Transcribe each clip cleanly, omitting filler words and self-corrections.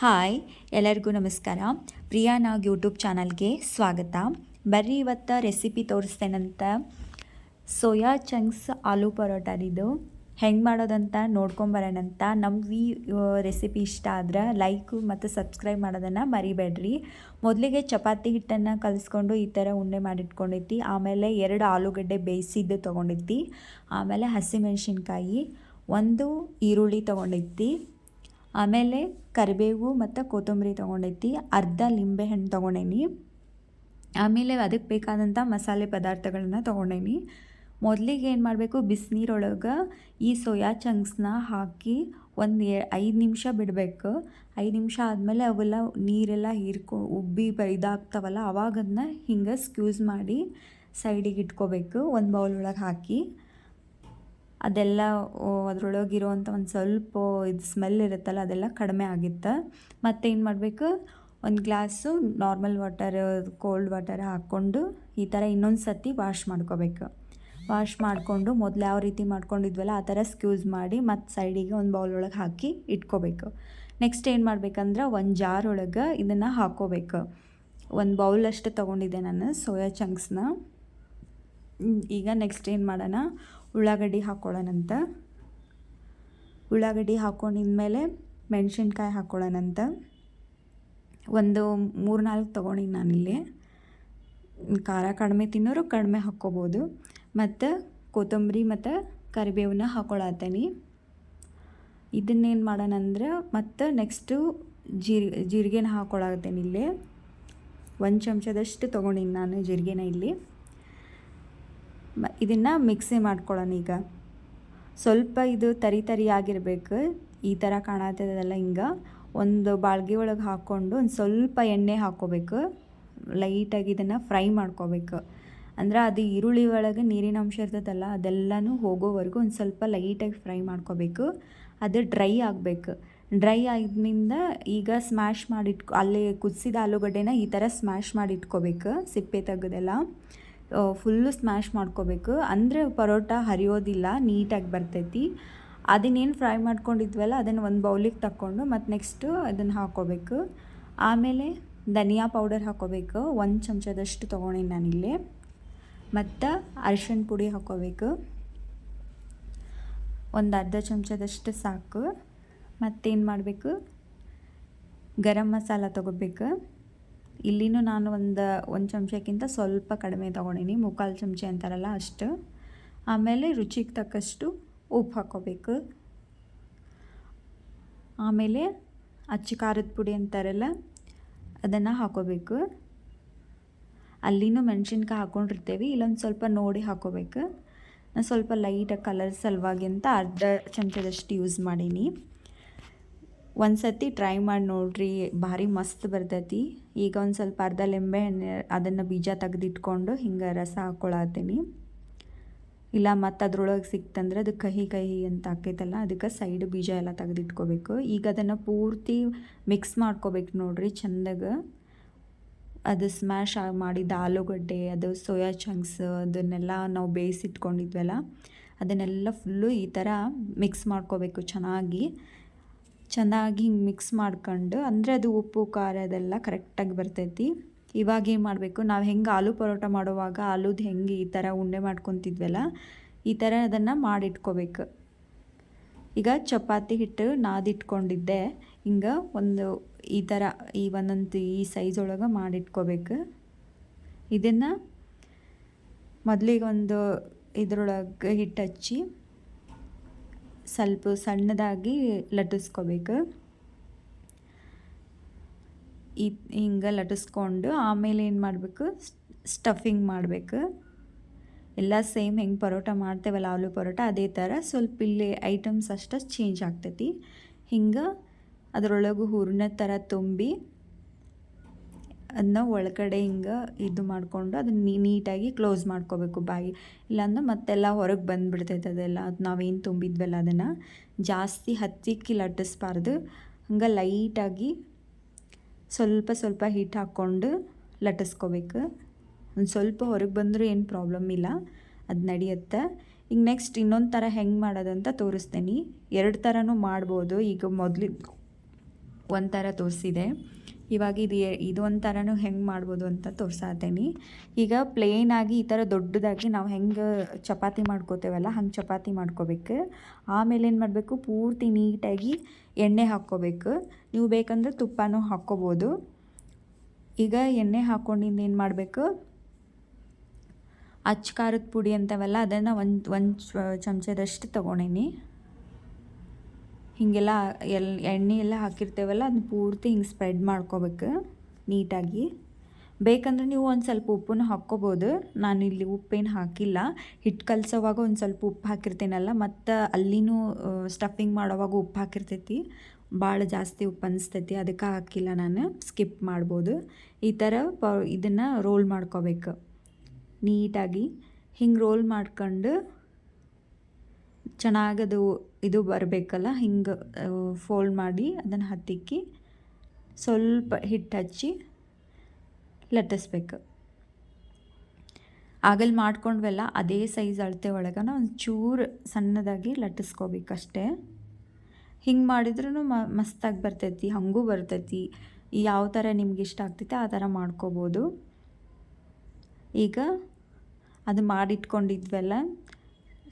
Hi ಎಲ್ಲರಿಗೂ ನಮಸ್ಕಾರ. ಪ್ರಿಯಾ ನಾಗ್ YouTube ಚಾನಲ್ಗೆ ಸ್ವಾಗತ. ಬರ್ರಿ ಇವತ್ತು ರೆಸಿಪಿ ತೋರಿಸ್ತೇನಂತ. ಸೋಯಾ ಚಂಕ್ಸ್ ಆಲೂ ಪರೋಟಾರಿದು ಹೆಂಗೆ ಮಾಡೋದಂತ ನೋಡ್ಕೊಂಬರೋಣಂತ. ನಮ್ಗೆ ಈ ರೆಸಿಪಿ ಇಷ್ಟ ಆದ್ರೆ ಲೈಕ್ ಮತ್ತು ಸಬ್ಸ್ಕ್ರೈಬ್ ಮಾಡೋದನ್ನು ಮರಿಬೇಡ್ರಿ. ಮೊದಲಿಗೆ ಚಪಾತಿ ಹಿಟ್ಟನ್ನು ಕಲಿಸ್ಕೊಂಡು ಈ ಥರ ಉಂಡೆ ಮಾಡಿಟ್ಕೊಂಡೈತಿ. ಆಮೇಲೆ 2 ಆಲೂಗಡ್ಡೆ ಬೇಯಿಸಿದ್ದು ತೊಗೊಂಡೈತಿ. ಆಮೇಲೆ ಹಸಿಮೆಣ್ಸಿನ್ಕಾಯಿ, 1 ಈರುಳ್ಳಿ ತೊಗೊಂಡೈತಿ. ಆಮೇಲೆ ಕರಿಬೇವು ಮತ್ತು ಕೊತ್ತಂಬರಿ ತೊಗೊಂಡೈತಿ. ಅರ್ಧ ಲಿಂಬೆಹಣ್ಣು ತೊಗೊಂಡೇನಿ. ಆಮೇಲೆ ಅದಕ್ಕೆ ಬೇಕಾದಂಥ ಮಸಾಲೆ ಪದಾರ್ಥಗಳನ್ನ ತೊಗೊಂಡೇನಿ. ಮೊದಲಿಗೆ ಏನು ಮಾಡಬೇಕು, ಬಿಸಿನೀರೊಳಗೆ ಈ ಸೋಯಾ ಚಂಕ್ಸ್ನ ಹಾಕಿ 5 ನಿಮಿಷ ಬಿಡಬೇಕು. 5 ನಿಮಿಷ ಆದಮೇಲೆ ಅವೆಲ್ಲ ನೀರೆಲ್ಲ ಉಬ್ಬಿ ಇದಾಗ್ತಾವಲ್ಲ, ಅವಾಗ ಅದನ್ನ ಹಿಂಗೆ ಸ್ಕ್ಯೂಸ್ ಮಾಡಿ ಸೈಡಿಗೆ ಇಟ್ಕೋಬೇಕು. ಒಂದು ಬೌಲ್ ಒಳಗೆ ಹಾಕಿ ಅದೆಲ್ಲ ಅದರೊಳಗಿರುವಂಥ ಒಂದು ಸ್ವಲ್ಪ ಇದು ಸ್ಮೆಲ್ ಇರುತ್ತಲ್ಲ, ಅದೆಲ್ಲ ಕಡಿಮೆ ಆಗುತ್ತೆ. ಮತ್ತು ಏನು ಮಾಡಬೇಕು, ಒಂದು glass normal water, cold water ಹಾಕ್ಕೊಂಡು ಈ ಥರ ಇನ್ನೊಂದು ಸತಿ ವಾಶ್ ಮಾಡ್ಕೋಬೇಕು. ವಾಶ್ ಮಾಡಿಕೊಂಡು ಮೊದಲು ಯಾವ ರೀತಿ ಮಾಡ್ಕೊಂಡಿದ್ವಲ್ಲ ಆ ಥರ ಸ್ಕ್ಯೂಸ್ ಮಾಡಿ ಮತ್ತು ಸೈಡಿಗೆ ಒಂದು ಬೌಲ್ ಒಳಗೆ ಹಾಕಿ ಇಟ್ಕೋಬೇಕು. ನೆಕ್ಸ್ಟ್ ಏನು ಮಾಡಬೇಕಂದ್ರೆ, ಒಂದು ಜಾರ್ ಒಳಗೆ ಇದನ್ನು ಹಾಕ್ಕೋಬೇಕು. ಒಂದು ಬೌಲಷ್ಟು ತೊಗೊಂಡಿದ್ದೆ ನಾನು ಸೋಯಾ ಚಂಕ್ಸ್ನ. ಈಗ ನೆಕ್ಸ್ಟ್ ಏನು ಮಾಡೋಣ, ಉಳ್ಳಾಗಡ್ಡಿ ಹಾಕ್ಕೊಳ್ಳೋಣಂತ. ಉಳ್ಳಾಗಡ್ಡಿ ಹಾಕ್ಕೊಂಡಿದ್ಮೇಲೆ ಮೆಣಸಿನ್ಕಾಯಿ ಹಾಕ್ಕೊಳ್ಳೋಣಂತ. ಒಂದು 3-4 ತೊಗೊಂಡಿನಿ ನಾನಿಲ್ಲಿ. ಖಾರ ಕಡಿಮೆ ತಿನ್ನೋರು ಕಡಿಮೆ ಹಾಕ್ಕೋಬೋದು. ಮತ್ತು ಕೊತ್ತಂಬರಿ ಮತ್ತು ಕರಿಬೇವನ್ನ ಹಾಕ್ಕೊಳತ್ತೀನಿ. ಇದನ್ನೇನು ಮಾಡೋಣ ಅಂದ್ರೆ, ಮತ್ತು ನೆಕ್ಸ್ಟು ಜೀರಿಗೆನ ಹಾಕ್ಕೊಳತ್ತೇನೆ. ಇಲ್ಲಿ 1 ಚಮಚದಷ್ಟು ತೊಗೊಂಡಿನಿ ನಾನು ಜೀರಿಗೆನ ಇಲ್ಲಿ. ಇದನ್ನು ಮಿಕ್ಸಿ ಮಾಡ್ಕೊಳ್ಳೋಣ. ಈಗ ಸ್ವಲ್ಪ ಇದು ತರಿ ಆಗಿರಬೇಕು. ಈ ಥರ ಕಾಣತ್ತದಲ್ಲ, ಹಿಂಗೆ ಒಂದು ಬಾಳ್ಗೆ ಒಳಗೆ ಹಾಕ್ಕೊಂಡು ಒಂದು ಸ್ವಲ್ಪ ಎಣ್ಣೆ ಹಾಕ್ಕೋಬೇಕು. ಲೈಟಾಗಿ ಇದನ್ನು ಫ್ರೈ ಮಾಡ್ಕೋಬೇಕು. ಅಂದ್ರೆ ಅದು ಈರುಳ್ಳಿ ಒಳಗೆ ನೀರಿನ ಅಂಶ ಇರ್ತದಲ್ಲ, ಅದೆಲ್ಲನೂ ಹೋಗೋವರೆಗೂ ಒಂದು ಸ್ವಲ್ಪ ಲೈಟಾಗಿ ಫ್ರೈ ಮಾಡ್ಕೋಬೇಕು. ಅದು ಡ್ರೈ ಆಗಬೇಕು. ಡ್ರೈ ಆಗಿದ್ರಿಂದ ಈಗ ಸ್ಮ್ಯಾಶ್ ಅಲ್ಲಿ ಕುದಿಸಿದ ಆಲೂಗಡ್ಡೆನ ಈ ಥರ ಸ್ಮ್ಯಾಶ್ ಮಾಡಿ ಇಟ್ಕೋಬೇಕು. ಸಿಪ್ಪೆ ತೆಗೆದೆಲ್ಲ ಫುಲ್ಲು ಸ್ಮ್ಯಾಶ್ ಮಾಡ್ಕೋಬೇಕು. ಅಂದರೆ ಪರೋಟ ಹರಿಯೋದಿಲ್ಲ, ನೀಟಾಗಿ ಬರ್ತೈತಿ. ಅದನ್ನೇನು ಫ್ರೈ ಮಾಡ್ಕೊಂಡಿದ್ವಲ್ಲ ಅದನ್ನು ಒಂದು ಬೌಲಿಗೆ ತಕ್ಕೊಂಡು ಮತ್ತು ನೆಕ್ಸ್ಟು ಅದನ್ನು ಹಾಕ್ಕೋಬೇಕು. ಆಮೇಲೆ ಧನಿಯಾ ಪೌಡರ್ ಹಾಕ್ಕೋಬೇಕು. 1 ಚಮಚದಷ್ಟು ತೊಗೊಂಡಿನಿ ನಾನಿಲ್ಲಿ. ಮತ್ತು ಅರಿಶಿಣ ಪುಡಿ ಹಾಕ್ಕೋಬೇಕು. ಒಂದು ಅರ್ಧ ಚಮಚದಷ್ಟು ಸಾಕು. ಮತ್ತೇನು ಮಾಡಬೇಕು, ಗರಂ ಮಸಾಲ ತೊಗೋಬೇಕು. ಇಲ್ಲಿನೂ ನಾನು ಒಂದು ಚಮಚಕ್ಕಿಂತ ಸ್ವಲ್ಪ ಕಡಿಮೆ ತೊಗೊಂಡಿನಿ, 3/4 ಚಮಚ ಅಂತಾರಲ್ಲ ಅಷ್ಟು. ಆಮೇಲೆ ರುಚಿಗೆ ತಕ್ಕಷ್ಟು ಉಪ್ಪು ಹಾಕ್ಕೋಬೇಕು. ಆಮೇಲೆ ಅಚ್ಚ ಖಾರದ ಪುಡಿ ಅಂತಾರಲ್ಲ ಅದನ್ನು ಹಾಕ್ಕೋಬೇಕು. ಅಲ್ಲಿನೂ ಮೆಣಸಿನ್ಕಾಯಿ ಹಾಕ್ಕೊಂಡಿರ್ತೇವೆ, ಇಲ್ಲೊಂದು ಸ್ವಲ್ಪ ನೋಡಿ ಹಾಕ್ಕೋಬೇಕು. ನಾನು ಸ್ವಲ್ಪ ಲೈಟಾಗಿ ಕಲರ್ ಸಲುವಾಗಿ ಅಂತ ಅರ್ಧ ಚಮಚದಷ್ಟು ಯೂಸ್ ಮಾಡೀನಿ. ಒಂದು ಸತಿ ಟ್ರೈ ಮಾಡಿ ನೋಡ್ರಿ, ಭಾರಿ ಮಸ್ತ್ ಬರ್ತೈತಿ. ಈಗ ಒಂದು ಸ್ವಲ್ಪ ಅರ್ಧ ಲಿಂಬೆಹಣ್ಣು ಅದನ್ನು ಬೀಜ ತೆಗೆದಿಟ್ಕೊಂಡು ಹಿಂಗೆ ರಸ ಹಾಕ್ಕೊಳತ್ತೀನಿ. ಇಲ್ಲ ಮತ್ತು ಅದ್ರೊಳಗೆ ಸಿಕ್ತಂದ್ರೆ ಅದು ಕಹಿ ಅಂತ ಆಕೈತಲ್ಲ, ಅದಕ್ಕೆ ಸೈಡ್ ಬೀಜ ಎಲ್ಲ ತೆಗೆದಿಟ್ಕೋಬೇಕು. ಈಗ ಅದನ್ನು ಪೂರ್ತಿ ಮಿಕ್ಸ್ ಮಾಡ್ಕೋಬೇಕು ನೋಡ್ರಿ ಚೆಂದಾಗೆ. ಅದು ಸ್ಮ್ಯಾಶ್ ಮಾಡಿದ ಆಲೂಗಡ್ಡೆ, ಅದು ಸೋಯಾ ಚಂಕ್ಸ್, ಅದನ್ನೆಲ್ಲ ನಾವು ಬೇಯಿಸಿಟ್ಕೊಂಡಿದ್ವಲ್ಲ ಅದನ್ನೆಲ್ಲ ಫುಲ್ಲು ಈ ಥರ ಮಿಕ್ಸ್ ಮಾಡ್ಕೋಬೇಕು. ಚೆನ್ನಾಗಿ ಹಿಂಗೆ ಮಿಕ್ಸ್ ಮಾಡ್ಕೊಂಡು, ಅಂದರೆ ಅದು ಉಪ್ಪು ಖಾರ ಅದೆಲ್ಲ ಕರೆಕ್ಟಾಗಿ ಬರ್ತೈತಿ. ಇವಾಗ ಏನು ಮಾಡಬೇಕು, ನಾವು ಹೆಂಗೆ ಆಲೂ ಪರೋಟ ಮಾಡುವಾಗ ಆಲೂದು ಹೆಂಗೆ ಈ ಥರ ಉಂಡೆ ಮಾಡ್ಕೊತಿದ್ವಲ್ಲ, ಈ ಥರ ಅದನ್ನು ಮಾಡಿಟ್ಕೋಬೇಕು. ಈಗ ಚಪಾತಿ ಹಿಟ್ಟು ನಾದಿಟ್ಕೊಂಡಿದ್ದೆ, ಹಿಂಗೆ ಒಂದು ಈ ಥರ ಒಂದೊಂದು ಈ ಸೈಜ್ ಒಳಗೆ ಮಾಡಿಟ್ಕೋಬೇಕು. ಇದನ್ನು ಮೊದಲಿಗೆ ಒಂದು ಇದ್ರೊಳಗೆ ಹಿಟ್ಟು ಹಚ್ಚಿ ಸ್ವಲ್ಪ ಸಣ್ಣದಾಗಿ ಲಟ್ಟಿಸ್ಕೋಬೇಕು. ಹಿಂಗೆ ಲಟ್ಟಿಸ್ಕೊಂಡು ಆಮೇಲೆ ಏನು ಮಾಡಬೇಕು, ಸ್ಟಫಿಂಗ್ ಮಾಡಬೇಕು. ಎಲ್ಲ ಸೇಮ್ ಹೆಂಗೆ ಪರೋಟ ಮಾಡ್ತೇವಲ್ಲ ಆಲೂ ಪರೋಟ, ಅದೇ ಥರ ಸ್ವಲ್ಪ ಇಲ್ಲಿ ಐಟಮ್ಸ್ ಅಷ್ಟೇ ಚೇಂಜ್ ಆಗ್ತೈತಿ. ಹಿಂಗೆ ಅದರೊಳಗೆ ಹೂರ್ಣ ಥರ ತುಂಬಿ ಅದನ್ನ ಒಳಗಡೆ ಹಿಂಗೆ ಇದು ಮಾಡಿಕೊಂಡು ಅದನ್ನ ನೀಟಾಗಿ ಕ್ಲೋಸ್ ಮಾಡ್ಕೋಬೇಕು ಬಾಯಿ. ಇಲ್ಲಾಂದ್ರೆ ಮತ್ತೆಲ್ಲ ಹೊರಗೆ ಬಂದುಬಿಡ್ತೈತೆ ಅದೆಲ್ಲ. ಅದು ನಾವೇನು ತುಂಬಿದ್ವಲ್ಲ ಅದನ್ನು ಜಾಸ್ತಿ ಹತ್ತಿಕ್ಕಿ ಲಟ್ಟಿಸ್ಬಾರ್ದು. ಹಂಗೆ ಲೈಟಾಗಿ ಸ್ವಲ್ಪ ಹಿಟ್ಟು ಹಾಕ್ಕೊಂಡು ಲಟ್ಟಿಸ್ಕೋಬೇಕು. ಒಂದು ಸ್ವಲ್ಪ ಹೊರಗೆ ಬಂದರೂ ಏನು ಪ್ರಾಬ್ಲಮ್ ಇಲ್ಲ, ಅದು ನಡೆಯುತ್ತೆ. ಈಗ ನೆಕ್ಸ್ಟ್ ಇನ್ನೊಂದು ಥರ ಹೆಂಗೆ ಮಾಡೋದಂತ ತೋರಿಸ್ತೀನಿ. 2 ಥರನೂ ಮಾಡ್ಬೋದು. ಈಗ ಒಂಥರ ತೋರಿಸಿದೆ. ಇವಾಗ ಇದೊಂಥರನೂ ಹೆಂಗೆ ಮಾಡ್ಬೋದು ಅಂತ ತೋರ್ಸಾತೀನಿ. ಈಗ ಪ್ಲೇನಾಗಿ ಈ ಥರ ದೊಡ್ಡದಾಗಿ ನಾವು ಹೆಂಗೆ ಚಪಾತಿ ಮಾಡ್ಕೋತೇವಲ್ಲ ಹಂಗೆ ಚಪಾತಿ ಮಾಡ್ಕೋಬೇಕು. ಆಮೇಲೆ ಏನು ಮಾಡಬೇಕು, ಪೂರ್ತಿ ನೀಟಾಗಿ ಎಣ್ಣೆ ಹಾಕ್ಕೋಬೇಕು. ನೀವು ಬೇಕಂದ್ರೆ ತುಪ್ಪನೂ ಹಾಕ್ಕೋಬೋದು. ಈಗ ಎಣ್ಣೆ ಹಾಕ್ಕೊಂಡಿಂದ ಏನು ಮಾಡಬೇಕು, ಅಚ್ಚ ಖಾರದ ಪುಡಿ ಅಂತವಲ್ಲ ಅದನ್ನು ಒಂದು ಚಮಚದಷ್ಟು ತೊಗೊಂಡೀನಿ. ಹೀಗೆಲ್ಲ ಎಣ್ಣೆ ಎಲ್ಲ ಹಾಕಿರ್ತೇವಲ್ಲ ಅದನ್ನ ಪೂರ್ತಿ ಹಿಂಗೆ ಸ್ಪ್ರೆಡ್ ಮಾಡ್ಕೋಬೇಕು ನೀಟಾಗಿ. ಬೇಕಂದ್ರೆ ನೀವು ಒಂದು ಸ್ವಲ್ಪ ಉಪ್ಪನ್ನು ಹಾಕ್ಕೋಬೋದು. ನಾನಿಲ್ಲಿ ಉಪ್ಪೇನು ಹಾಕಿಲ್ಲ. ಹಿಟ್ಟು ಕಲಸೋವಾಗ ಒಂದು ಸ್ವಲ್ಪ ಉಪ್ಪು ಹಾಕಿರ್ತೀನಲ್ಲ, ಮತ್ತು ಅಲ್ಲಿನೂ ಸ್ಟಫಿಂಗ್ ಮಾಡೋವಾಗ ಉಪ್ಪು ಹಾಕಿರ್ತೈತಿ. ಭಾಳ ಜಾಸ್ತಿ ಉಪ್ಪು ಅನಿಸ್ತೈತಿ, ಅದಕ್ಕೆ ಹಾಕಿಲ್ಲ, ನಾನು ಸ್ಕಿಪ್ ಮಾಡ್ಬೋದು. ಈ ಥರ ಇದನ್ನು ರೋಲ್ ಮಾಡ್ಕೋಬೇಕು ನೀಟಾಗಿ. ಹಿಂಗೆ ರೋಲ್ ಮಾಡ್ಕೊಂಡು ಚೆನ್ನಾಗದು ಇದು ಬರಬೇಕಲ್ಲ, ಹಿಂಗೆ ಫೋಲ್ಡ್ ಮಾಡಿ ಅದನ್ನು ಹತ್ತಿಕ್ಕಿ ಸ್ವಲ್ಪ ಹಿಟ್ಟು ಹಚ್ಚಿ ಲಟ್ಟಿಸ್ಬೇಕು. ಆಗಲ್ಲಿ ಮಾಡ್ಕೊಂಡ್ವಲ್ಲ ಅದೇ ಸೈಜ್ ಅಳತೆ ಒಳಗೆ ಒಂದು ಚೂರು ಸಣ್ಣದಾಗಿ ಲಟ್ಟಿಸ್ಕೋಬೇಕಷ್ಟೇ. ಹಿಂಗೆ ಮಾಡಿದ್ರೂ ಮಸ್ತಾಗಿ ಬರ್ತೈತಿ, ಹಾಗೂ ಬರ್ತೈತಿ. ಯಾವ ಥರ ನಿಮ್ಗೆ ಇಷ್ಟ ಆಗ್ತೈತೆ ಆ ಥರ ಮಾಡ್ಕೋಬೋದು. ಈಗ ಅದು ಮಾಡಿಟ್ಕೊಂಡಿದ್ವಲ್ಲ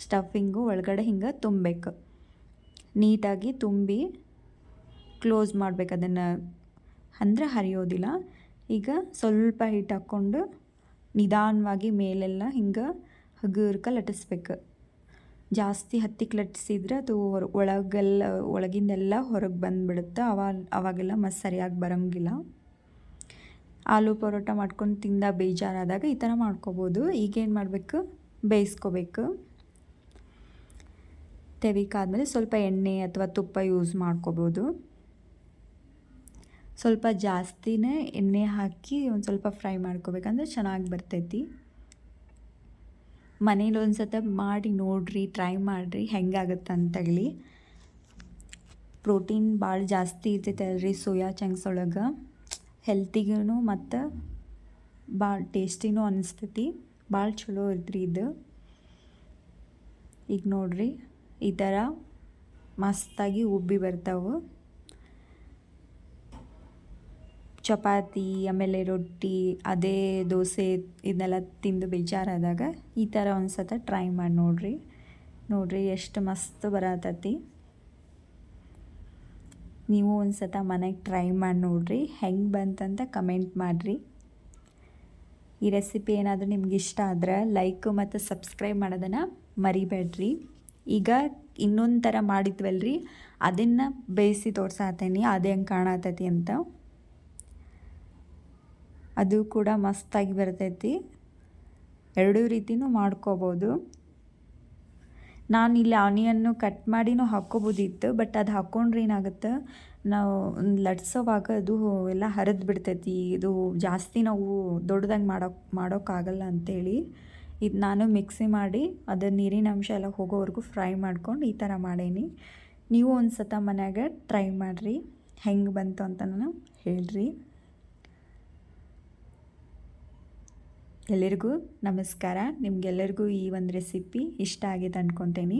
ಸ್ಟಫಿಂಗು ಒಳಗಡೆ ಹಿಂಗೆ ತುಂಬಬೇಕು. ನೀಟಾಗಿ ತುಂಬಿ ಕ್ಲೋಸ್ ಮಾಡ್ಬೇಕು ಅದನ್ನು, ಅಂದರೆ ಹರಿಯೋದಿಲ್ಲ. ಈಗ ಸ್ವಲ್ಪ ಹಿಟ್ಟು ಹಾಕ್ಕೊಂಡು ನಿಧಾನವಾಗಿ ಮೇಲೆಲ್ಲ ಹಿಂಗೆ ಹಗುರ್ಕ ಲಟ್ಟಿಸ್ಬೇಕು. ಜಾಸ್ತಿ ಹತ್ತಿಕ್ಕೆ ಲಟ್ಟಿಸಿದ್ರೆ ಅದು ಒಳಗಿಂದೆಲ್ಲ ಹೊರಗೆ ಬಂದುಬಿಡುತ್ತೆ. ಅವಾಗೆಲ್ಲ ಮಸ್ತ್ ಸರಿಯಾಗಿ ಬರೋಂಗಿಲ್ಲ. ಆಲೂ ಪರೋಟ ಮಾಡ್ಕೊಂಡು ತಿಂದ ಬೇಜಾರಾದಾಗ ಈ ಥರ ಮಾಡ್ಕೋಬೋದು. ಈಗೇನು ಮಾಡಬೇಕು, ಬೇಯಿಸ್ಕೋಬೇಕು. ತೆವಿಕಾದ್ಮೇಲೆ ಸ್ವಲ್ಪ ಎಣ್ಣೆ ಅಥವಾ ತುಪ್ಪ ಯೂಸ್ ಮಾಡ್ಕೋಬೋದು. ಸ್ವಲ್ಪ ಜಾಸ್ತಿನೇ ಎಣ್ಣೆ ಹಾಕಿ ಒಂದು ಸ್ವಲ್ಪ ಫ್ರೈ ಮಾಡ್ಕೋಬೇಕಂದ್ರೆ ಚೆನ್ನಾಗಿ ಬರ್ತೈತಿ. ಮನೇಲಿ ಒಂದು ಸತ ಮಾಡಿ ನೋಡಿರಿ, ಟ್ರೈ ಮಾಡಿರಿ ಹೆಂಗಾಗುತ್ತೆ ಅಂತೇಳಿ. ಪ್ರೋಟೀನ್ ಭಾಳ ಜಾಸ್ತಿ ಇರ್ತೈತೆ ಅಲ್ರಿ ಸೋಯಾ ಚಂಕ್ಸ್ ಒಳಗೆ. ಹೆಲ್ತಿಗೂ ಮತ್ತು ಭಾಳ ಟೇಸ್ಟಿನೂ ಅನಿಸ್ತೈತಿ. ಭಾಳ ಚಲೋ ಇದ್ರಿ ಇದು. ಈಗ ನೋಡಿರಿ ಈ ಥರ ಮಸ್ತಾಗಿ ಉಬ್ಬಿ ಬರ್ತಾವೆ. ಚಪಾತಿ ಆಮೇಲೆ ರೊಟ್ಟಿ, ಅದೇ ದೋಸೆ ಇದನ್ನೆಲ್ಲ ತಿಂದು ಬೇಜಾರಾದಾಗ ಈ ಥರ ಒಂದು ಸತ ಟ್ರೈ ಮಾಡಿ ನೋಡಿರಿ ಎಷ್ಟು ಮಸ್ತ್ ಬರತೈತಿ. ನೀವು ಒಂದು ಸತ ಮನೆಗೆ ಟ್ರೈ ಮಾಡಿ ನೋಡಿರಿ, ಹೆಂಗೆ ಬಂತಂತ ಕಮೆಂಟ್ ಮಾಡಿರಿ. ಈ ರೆಸಿಪಿ ಏನಾದರೂ ನಿಮ್ಗೆ ಇಷ್ಟ ಆದ್ರೆ ಲೈಕ್ ಮತ್ತು ಸಬ್ಸ್ಕ್ರೈಬ್ ಮಾಡೋದನ್ನು ಮರಿಬೇಡ್ರಿ. ಈಗ ಇನ್ನೊಂದು ಥರ ಮಾಡಿದ್ವಲ್ರಿ, ಅದನ್ನು ಬೇಯಿಸಿ ತೋರ್ಸಾತೀನಿ ಅದು ಹೆಂಗೆ ಕಾಣತೈತಿ ಅಂತ. ಅದು ಕೂಡ ಮಸ್ತಾಗಿ ಬರ್ತೈತಿ. ಎರಡೂ ರೀತಿಯೂ ಮಾಡ್ಕೋಬೋದು. ನಾನು ಇಲ್ಲಿ ಆನಿಯನ್ನು ಕಟ್ ಮಾಡಿನೂ ಹಾಕ್ಕೋಬೋದಿತ್ತು, ಬಟ್ ಅದು ಹಾಕ್ಕೊಂಡ್ರೆ ಏನಾಗುತ್ತೆ, ನಾವು ಲಟ್ಸೋವಾಗ ಅದು ಎಲ್ಲ ಹರಿದು ಬಿಡ್ತೈತಿ. ಇದು ಜಾಸ್ತಿ ನಾವು ದೊಡ್ಡದಾಗಿ ಮಾಡೋಕ್ಕಾಗಲ್ಲ ಅಂಥೇಳಿ ಇದು ನಾನು ಮಿಕ್ಸಿ ಮಾಡಿ ಅದು ನೀರಿನ ಅಂಶ ಎಲ್ಲ ಹೋಗೋವರೆಗೂ ಫ್ರೈ ಮಾಡ್ಕೊಂಡು ಈ ಥರ ಮಾಡೇನಿ. ನೀವು ಒಂದು ಸತ ಮನ್ಯಾಗ ಟ್ರೈ ಮಾಡಿರಿ, ಹೆಂಗೆ ಬಂತು ಅಂತ ನಾನು ಹೇಳ್ರಿ. ಎಲ್ಲರಿಗೂ ನಮಸ್ಕಾರ. ನಿಮಗೆಲ್ಲರಿಗೂ ಈ ಒಂದು ರೆಸಿಪಿ ಇಷ್ಟ ಆಗಿದೆ ಅಂದ್ಕೊತೀನಿ.